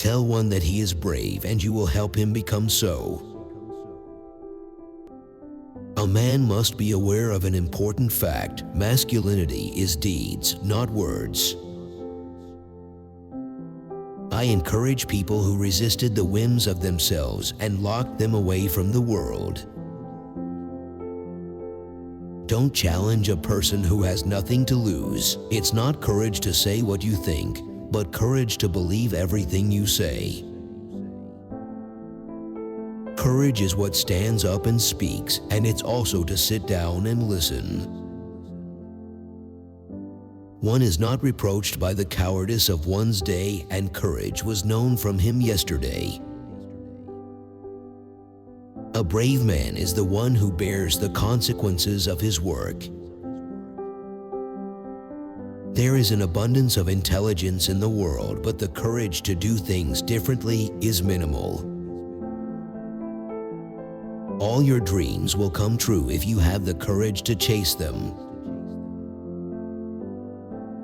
Tell one that he is brave and you will help him become so. A man must be aware of an important fact: masculinity is deeds, not words. I encourage people who resisted the whims of themselves and locked them away from the world. Don't challenge a person who has nothing to lose. It's not courage to say what you think, but courage to believe everything you say. Courage is what stands up and speaks, and it's also to sit down and listen. One is not reproached by the cowardice of one's day, and courage was known from him yesterday. A brave man is the one who bears the consequences of his work. There is an abundance of intelligence in the world, but the courage to do things differently is minimal. All your dreams will come true if you have the courage to chase them.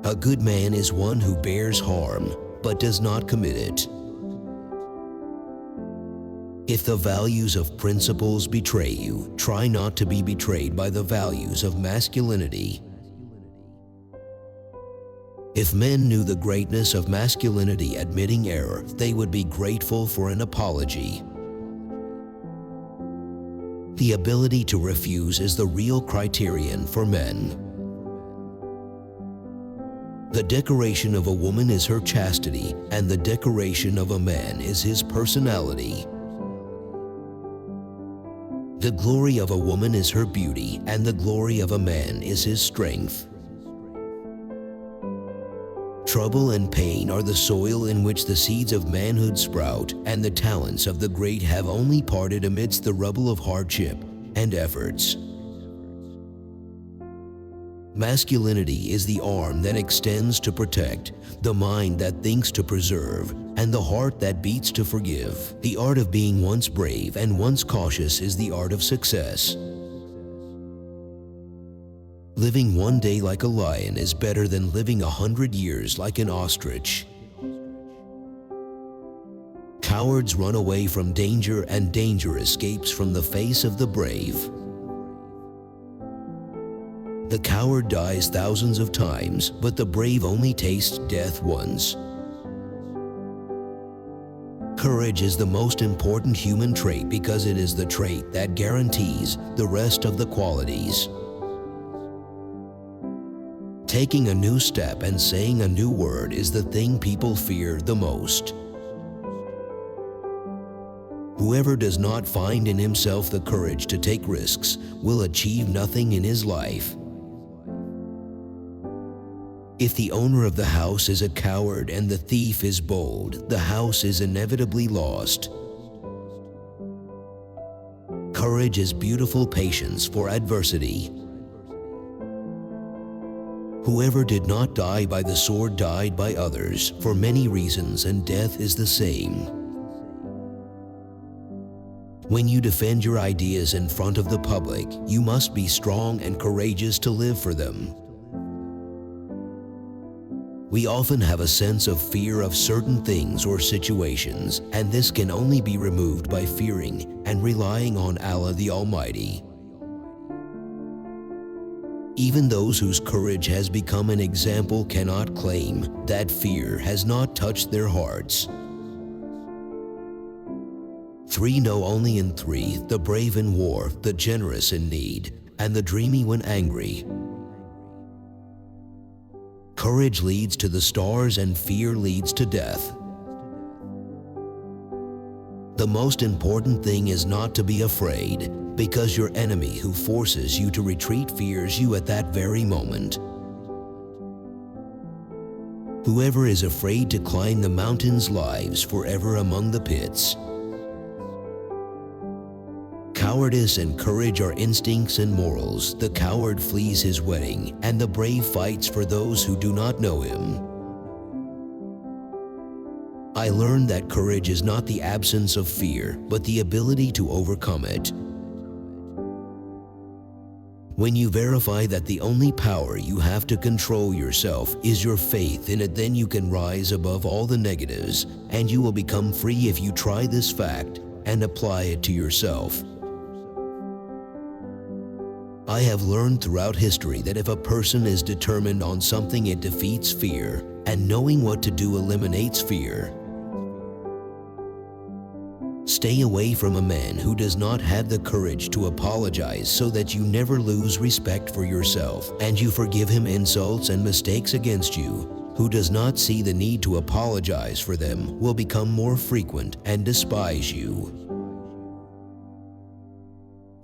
A good man is one who bears harm, but does not commit it. If the values of principles betray you, try not to be betrayed by the values of masculinity. If men knew the greatness of masculinity admitting error, they would be grateful for an apology. The ability to refuse is the real criterion for men. The decoration of a woman is her chastity, and the decoration of a man is his personality. The glory of a woman is her beauty, and the glory of a man is his strength. Trouble and pain are the soil in which the seeds of manhood sprout, and the talents of the great have only parted amidst the rubble of hardship and efforts. Masculinity is the arm that extends to protect, the mind that thinks to preserve, and the heart that beats to forgive. The art of being once brave and once cautious is the art of success. Living one day like a lion is better than living 100 years like an ostrich. Cowards run away from danger, and danger escapes from the face of the brave. The coward dies thousands of times, but the brave only tastes death once. Courage is the most important human trait because it is the trait that guarantees the rest of the qualities. Taking a new step and saying a new word is the thing people fear the most. Whoever does not find in himself the courage to take risks will achieve nothing in his life. If the owner of the house is a coward and the thief is bold, the house is inevitably lost. Courage is beautiful patience for adversity. Whoever did not die by the sword died by others for many reasons, and death is the same. When you defend your ideas in front of the public, you must be strong and courageous to live for them. We often have a sense of fear of certain things or situations, and this can only be removed by fearing and relying on Allah the Almighty. Even those whose courage has become an example cannot claim that fear has not touched their hearts. 3 know only in 3, the brave in war, the generous in need, and the dreamy when angry. Courage leads to the stars and fear leads to death. The most important thing is not to be afraid, because your enemy who forces you to retreat fears you at that very moment. Whoever is afraid to climb the mountains lives forever among the pits. Cowardice and courage are instincts and morals. The coward flees his wedding, and the brave fights for those who do not know him. I learned that courage is not the absence of fear, but the ability to overcome it. When you verify that the only power you have to control yourself is your faith in it, then you can rise above all the negatives, and you will become free if you try this fact and apply it to yourself. I have learned throughout history that if a person is determined on something, it defeats fear, and knowing what to do eliminates fear. Stay away from a man who does not have the courage to apologize, so that you never lose respect for yourself and you forgive him insults and mistakes against you. Who does not see the need to apologize for them will become more frequent and despise you.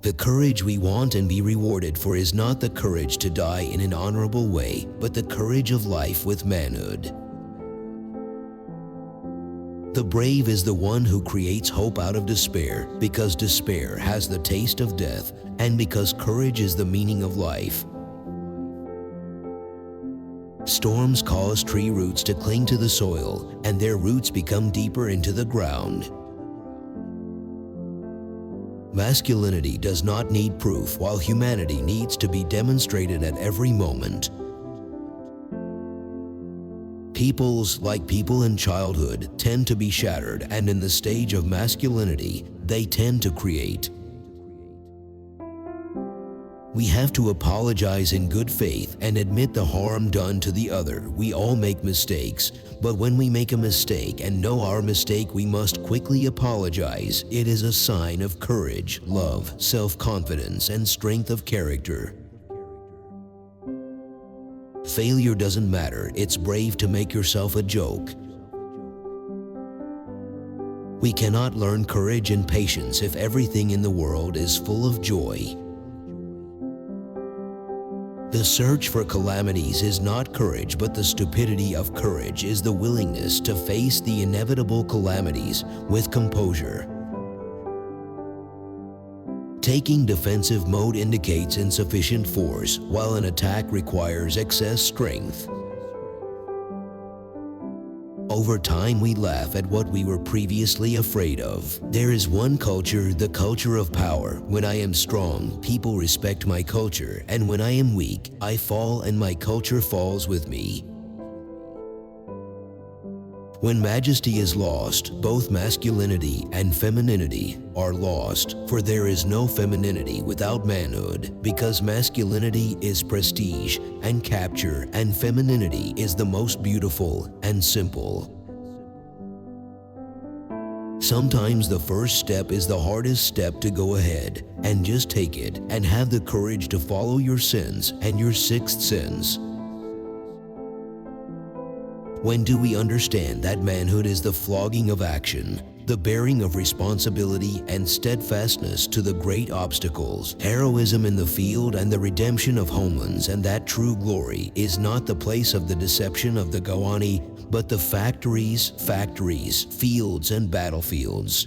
The courage we want and be rewarded for is not the courage to die in an honorable way, but the courage of life with manhood. The brave is the one who creates hope out of despair, because despair has the taste of death, and because courage is the meaning of life. Storms cause tree roots to cling to the soil, and their roots become deeper into the ground. Masculinity does not need proof, while humanity needs to be demonstrated at every moment. Peoples, like people in childhood, tend to be shattered, and in the stage of masculinity, they tend to create. We have to apologize in good faith and admit the harm done to the other. We all make mistakes, but when we make a mistake and know our mistake, we must quickly apologize. It is a sign of courage, love, self-confidence, and strength of character. Failure doesn't matter. It's brave to make yourself a joke. We cannot learn courage and patience if everything in the world is full of joy. The search for calamities is not courage, but the stupidity of courage is the willingness to face the inevitable calamities with composure. Taking defensive mode indicates insufficient force, while an attack requires excess strength. Over time, we laugh at what we were previously afraid of. There is one culture, the culture of power. When I am strong, people respect my culture, and when I am weak, I fall and my culture falls with me. When majesty is lost, both masculinity and femininity are lost, for there is no femininity without manhood, because masculinity is prestige and capture, and femininity is the most beautiful and simple. Sometimes the first step is the hardest step to go ahead, and just take it and have the courage to follow your sins and your sixth sense. When do we understand that manhood is the flogging of action, the bearing of responsibility and steadfastness to the great obstacles, heroism in the field and the redemption of homelands, and that true glory is not the place of the deception of the Gawani, but the factories, fields and battlefields.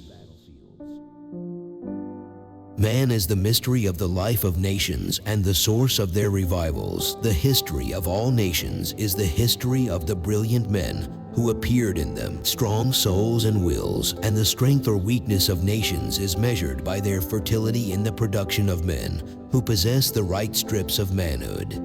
Man is the mystery of the life of nations and the source of their revivals. The history of all nations is the history of the brilliant men who appeared in them, strong souls and wills, and the strength or weakness of nations is measured by their fertility in the production of men who possess the right strips of manhood.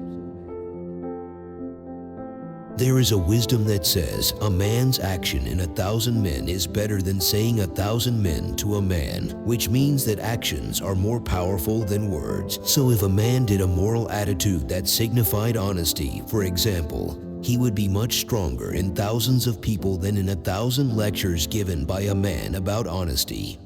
There is a wisdom that says a man's action in 1,000 men is better than saying 1,000 men to a man, which means that actions are more powerful than words. So if a man did a moral attitude that signified honesty, for example, he would be much stronger in thousands of people than in 1,000 lectures given by a man about honesty.